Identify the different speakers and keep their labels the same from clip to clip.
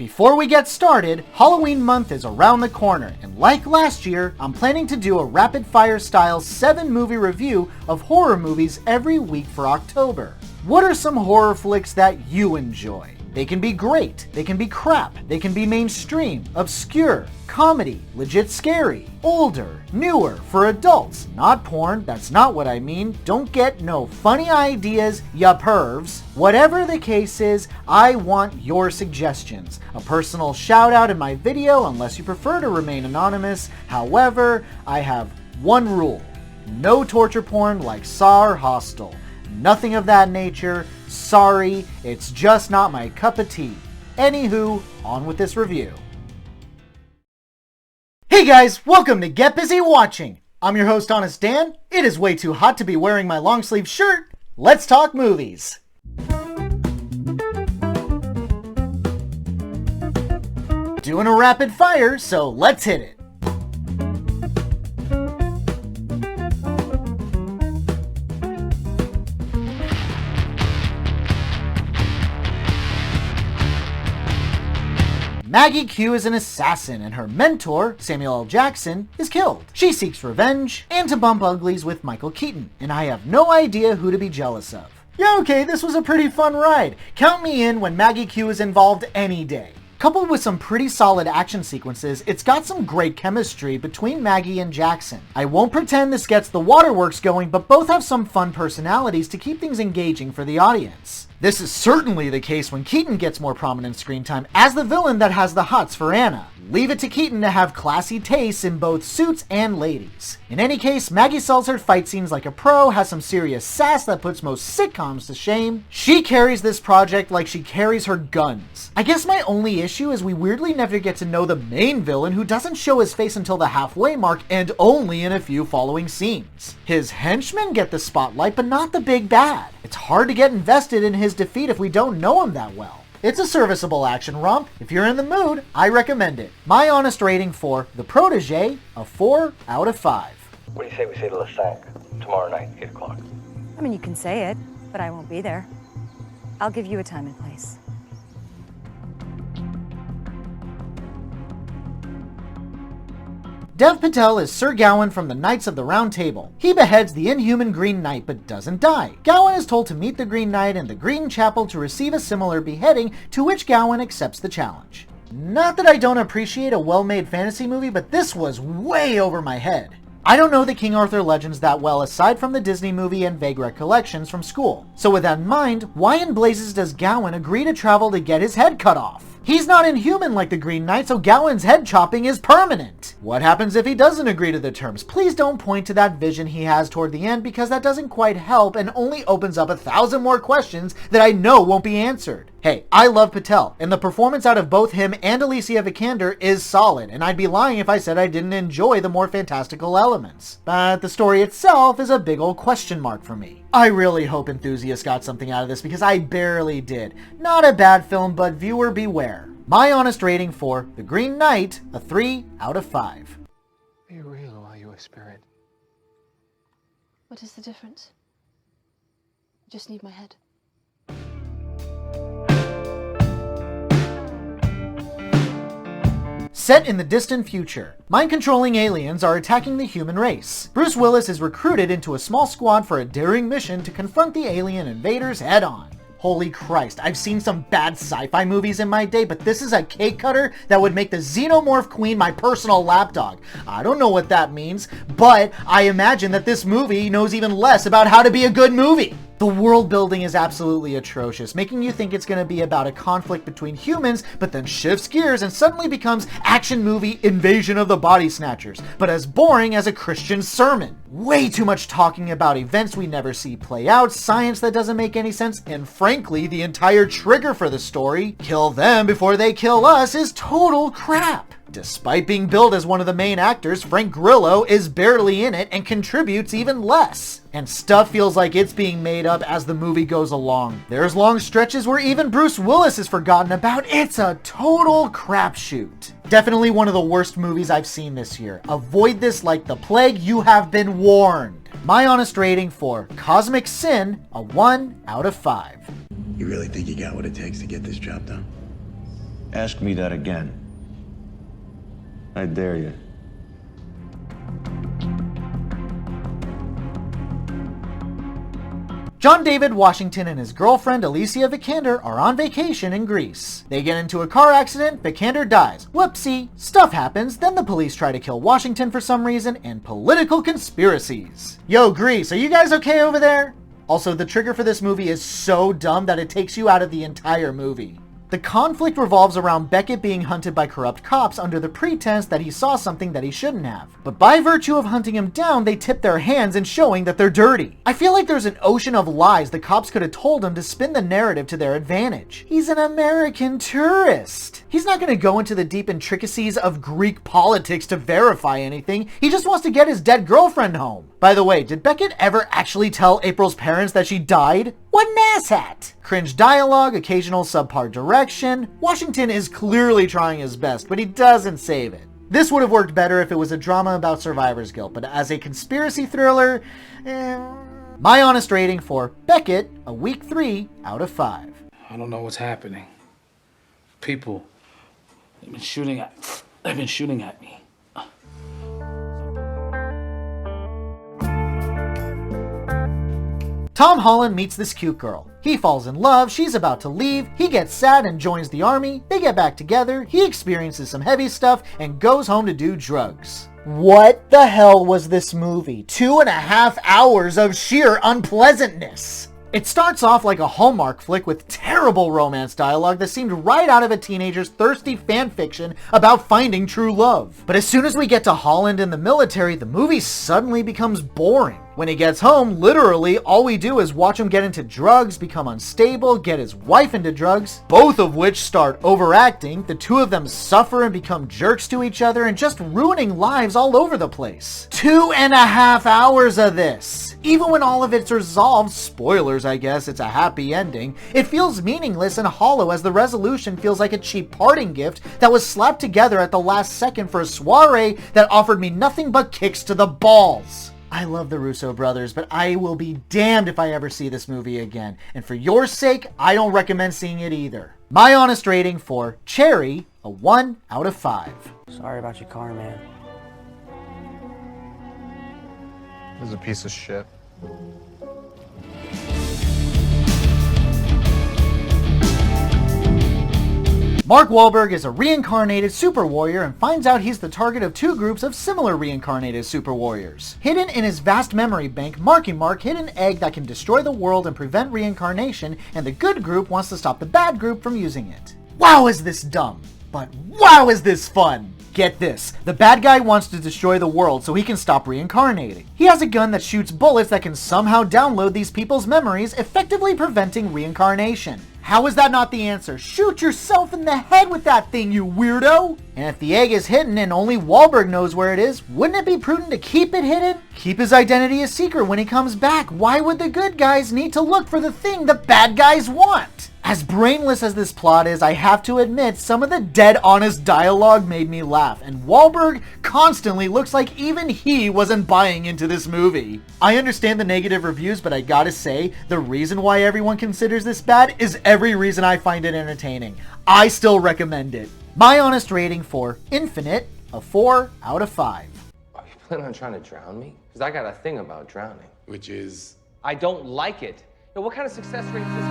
Speaker 1: Before we get started, Halloween month is around the corner, and like last year, I'm planning to do a rapid-fire style 7-movie review of horror movies every week for October. What are some horror flicks that you enjoy? They can be great, they can be crap, they can be mainstream, obscure, comedy, legit scary, older, newer, for adults, not porn, that's not what I mean, don't get no funny ideas, ya pervs. Whatever the case is, I want your suggestions. A personal shout out in my video unless you prefer to remain anonymous. However, I have one rule: no torture porn like Saw or Hostel. Nothing of that nature. Sorry, it's just not my cup of tea. Anywho, on with this review. Hey guys, welcome to Get Busy Watching. I'm your host, Honest Dan. It is way too hot to be wearing my long sleeve shirt. Let's talk movies. Doing a rapid fire, so let's hit it. Maggie Q is an assassin, and her mentor, Samuel L. Jackson, is killed. She seeks revenge, and to bump uglies with Michael Keaton, and I have no idea who to be jealous of. Yeah, okay, this was a pretty fun ride. Count me in when Maggie Q is involved any day. Coupled with some pretty solid action sequences, it's got some great chemistry between Maggie and Jackson. I won't pretend this gets the waterworks going, but both have some fun personalities to keep things engaging for the audience. This is certainly the case when Keaton gets more prominent screen time as the villain that has the hots for Anna. Leave it to Keaton to have classy tastes in both suits and ladies. In any case, Maggie sells her fight scenes like a pro, has some serious sass that puts most sitcoms to shame. She carries this project like she carries her guns. I guess my only issue is we weirdly never get to know the main villain, who doesn't show his face until the halfway mark and only in a few following scenes. His henchmen get the spotlight, but not the big bad. It's hard to get invested in his defeat if we don't know him that well. It's a serviceable action romp. If you're in the mood, I recommend it. My honest rating for The PROTEGE, a 4 out of 5.
Speaker 2: What do you say we say to Lasank tomorrow night, 8 o'clock?
Speaker 3: I mean, you can say it, but I won't be there. I'll give you a time and place.
Speaker 1: Dev Patel is Sir Gawain from the Knights of the Round Table. He beheads the inhuman Green Knight but doesn't die. Gawain is told to meet the Green Knight in the Green Chapel to receive a similar beheading, to which Gawain accepts the challenge. Not that I don't appreciate a well-made fantasy movie, but this was way over my head. I don't know the King Arthur legends that well aside from the Disney movie and vague recollections from school. So with that in mind, why in blazes does Gawain agree to travel to get his head cut off? He's not inhuman like the Green Knight, so Gawain's head chopping is permanent. What happens if he doesn't agree to the terms? Please don't point to that vision he has toward the end, because that doesn't quite help and only opens up 1,000 more questions that I know won't be answered. Hey, I love Patel, and the performance out of both him and Alicia Vikander is solid, and I'd be lying if I said I didn't enjoy the more fantastical elements. But the story itself is a big old question mark for me. I really hope enthusiasts got something out of this, because I barely did. Not a bad film, but viewer beware. My honest rating for The Green Knight, a 3 out of 5.
Speaker 4: Are you real or are you a spirit?
Speaker 5: What is the difference? I just need my head.
Speaker 1: Set in the distant future, mind-controlling aliens are attacking the human race. Bruce Willis is recruited into a small squad for a daring mission to confront the alien invaders head-on. Holy Christ, I've seen some bad sci-fi movies in my day, but this is a cake cutter that would make the Xenomorph Queen my personal lapdog. I don't know what that means, but I imagine that this movie knows even less about how to be a good movie. The world building is absolutely atrocious, making you think it's going to be about a conflict between humans, but then shifts gears and suddenly becomes action movie Invasion of the Body Snatchers, but as boring as a Christian sermon. Way too much talking about events we never see play out, science that doesn't make any sense, and frankly, the entire trigger for the story, kill them before they kill us, is total crap. Despite being billed as one of the main actors, Frank Grillo is barely in it and contributes even less. And stuff feels like it's being made up as the movie goes along. There's long stretches where even Bruce Willis is forgotten about. It's a total crapshoot. Definitely one of the worst movies I've seen this year. Avoid this like the plague, you have been warned. My honest rating for Cosmic Sin, a 1 out of 5.
Speaker 6: You really think you got what it takes to get this job done? Ask me that again. I dare you.
Speaker 1: John David Washington and his girlfriend Alicia Vikander are on vacation in Greece. They get into a car accident, Vikander dies. Whoopsie. Stuff happens, then the police try to kill Washington for some reason, and political conspiracies. Yo, Greece, are you guys okay over there? Also, the trigger for this movie is so dumb that it takes you out of the entire movie. The conflict revolves around Beckett being hunted by corrupt cops under the pretense that he saw something that he shouldn't have. But by virtue of hunting him down, they tip their hands in showing that they're dirty. I feel like there's an ocean of lies the cops could have told him to spin the narrative to their advantage. He's an American tourist. He's not going to go into the deep intricacies of Greek politics to verify anything. He just wants to get his dead girlfriend home. By the way, did Beckett ever actually tell April's parents that she died? What an asshat! Cringe dialogue, occasional subpar direction. Washington is clearly trying his best, but he doesn't save it. This would have worked better if it was a drama about survivor's guilt, but as a conspiracy thriller, My honest rating for Beckett, a weak 3 out of 5.
Speaker 7: I don't know what's happening. People, they've been shooting at me.
Speaker 1: Tom Holland meets this cute girl. He falls in love, she's about to leave, he gets sad and joins the army, they get back together, he experiences some heavy stuff, and goes home to do drugs. What the hell was this movie? 2.5 hours of sheer unpleasantness. It starts off like a Hallmark flick with terrible romance dialogue that seemed right out of a teenager's thirsty fanfiction about finding true love. But as soon as we get to Holland in the military, the movie suddenly becomes boring. When he gets home, literally, all we do is watch him get into drugs, become unstable, get his wife into drugs, both of which start overacting, the two of them suffer and become jerks to each other and just ruining lives all over the place. 2.5 hours of this. Even when all of it's resolved, spoilers I guess, it's a happy ending, it feels meaningless and hollow as the resolution feels like a cheap parting gift that was slapped together at the last second for a soiree that offered me nothing but kicks to the balls. I love the Russo brothers, but I will be damned if I ever see this movie again. And for your sake, I don't recommend seeing it either. My honest rating for Cherry, a 1 out of 5.
Speaker 8: Sorry about your car, man.
Speaker 4: This is a piece of shit.
Speaker 1: Mark Wahlberg is a reincarnated super warrior and finds out he's the target of 2 groups of similar reincarnated super warriors. Hidden in his vast memory bank, Marky Mark hid an egg that can destroy the world and prevent reincarnation, and the good group wants to stop the bad group from using it. Wow, is this dumb, but wow, is this fun! Get this, the bad guy wants to destroy the world so he can stop reincarnating. He has a gun that shoots bullets that can somehow download these people's memories, effectively preventing reincarnation. How is that not the answer? Shoot yourself in the head with that thing, you weirdo! And if the egg is hidden and only Wahlberg knows where it is, wouldn't it be prudent to keep it hidden? Keep his identity a secret when he comes back. Why would the good guys need to look for the thing the bad guys want? As brainless as this plot is, I have to admit, some of the dead honest dialogue made me laugh, and Wahlberg constantly looks like even he wasn't buying into this movie. I understand the negative reviews, but I gotta say, the reason why everyone considers this bad is every reason I find it entertaining. I still recommend it. My honest rating for Infinite, a 4 out of 5.
Speaker 9: Are you planning on trying to drown me? Because I got a thing about drowning.
Speaker 10: Which is?
Speaker 9: I don't like it. Yo, what kind of success rate is this?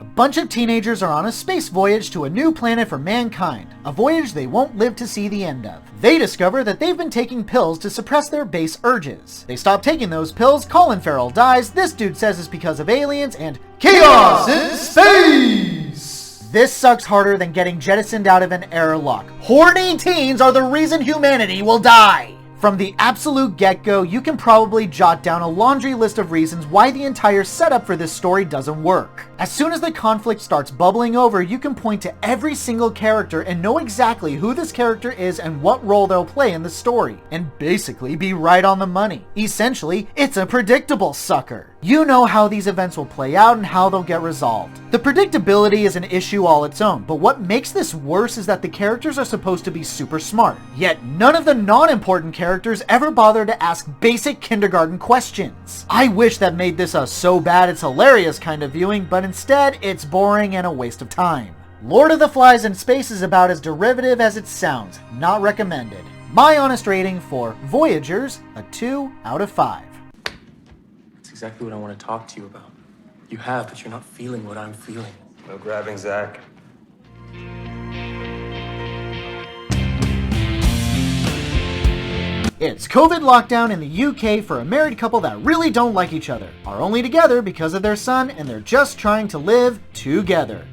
Speaker 1: A bunch of teenagers are on a space voyage to a new planet for mankind, a voyage they won't live to see the end of. They discover that they've been taking pills to suppress their base urges. They stop taking those pills, Colin Farrell dies, this dude says it's because of aliens, and chaos in space! This sucks harder than getting jettisoned out of an airlock. Horny teens are the reason humanity will die! From the absolute get-go, you can probably jot down a laundry list of reasons why the entire setup for this story doesn't work. As soon as the conflict starts bubbling over, you can point to every single character and know exactly who this character is and what role they'll play in the story, and basically be right on the money. Essentially, it's a predictable sucker. You know how these events will play out and how they'll get resolved. The predictability is an issue all its own, but what makes this worse is that the characters are supposed to be super smart. Yet none of the non-important characters ever bother to ask basic kindergarten questions. I wish that made this a so bad it's hilarious kind of viewing, but instead it's boring and a waste of time. Lord of the Flies in Space is about as derivative as it sounds. Not recommended. My honest rating for Voyagers, a 2 out of 5.
Speaker 10: That's exactly what I want to talk to you about. You have, but you're not feeling what I'm feeling.
Speaker 6: No grabbing, Zach.
Speaker 1: It's COVID lockdown in the UK for a married couple that really don't like each other, are only together because of their son, and they're just trying to live together.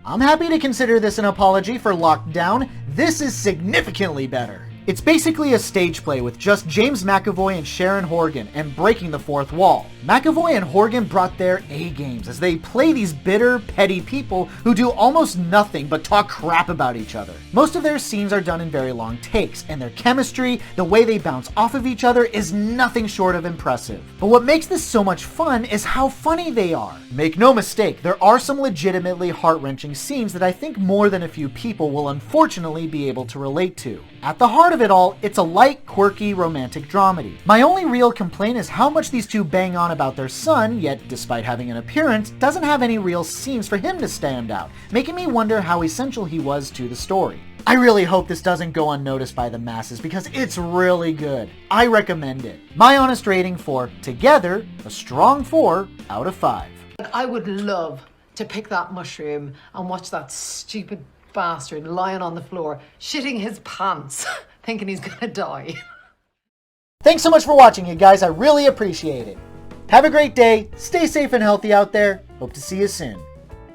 Speaker 1: I'm happy to consider this an apology for lockdown. This is significantly better. It's basically a stage play with just James McAvoy and Sharon Horgan and breaking the fourth wall. McAvoy and Horgan brought their A games as they play these bitter, petty people who do almost nothing but talk crap about each other. Most of their scenes are done in very long takes, and their chemistry, the way they bounce off of each other, is nothing short of impressive. But what makes this so much fun is how funny they are. Make no mistake, there are some legitimately heart-wrenching scenes that I think more than a few people will unfortunately be able to relate to. At the heart of it all, it's a light, quirky, romantic dramedy. My only real complaint is how much these two bang on about their son, yet despite having an appearance, doesn't have any real scenes for him to stand out, making me wonder how essential he was to the story. I really hope this doesn't go unnoticed by the masses because it's really good. I recommend it. My honest rating for Together, a strong 4 out of 5.
Speaker 11: I would love to pick that mushroom and watch that stupid bastard lying on the floor, shitting his pants, thinking he's gonna die.
Speaker 1: Thanks so much for watching, you guys. I really appreciate it. Have a great day. Stay safe and healthy out there. Hope to see you soon.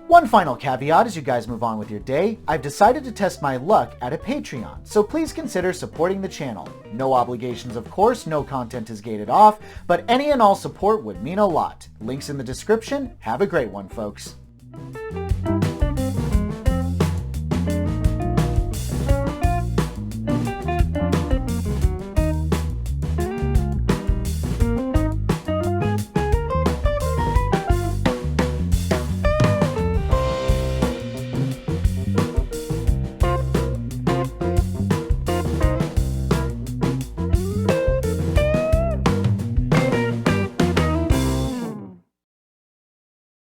Speaker 1: One final caveat as you guys move on with your day, I've decided to test my luck at a Patreon, so please consider supporting the channel. No obligations, of course, no content is gated off, but any and all support would mean a lot. Links in the description. Have a great one, folks.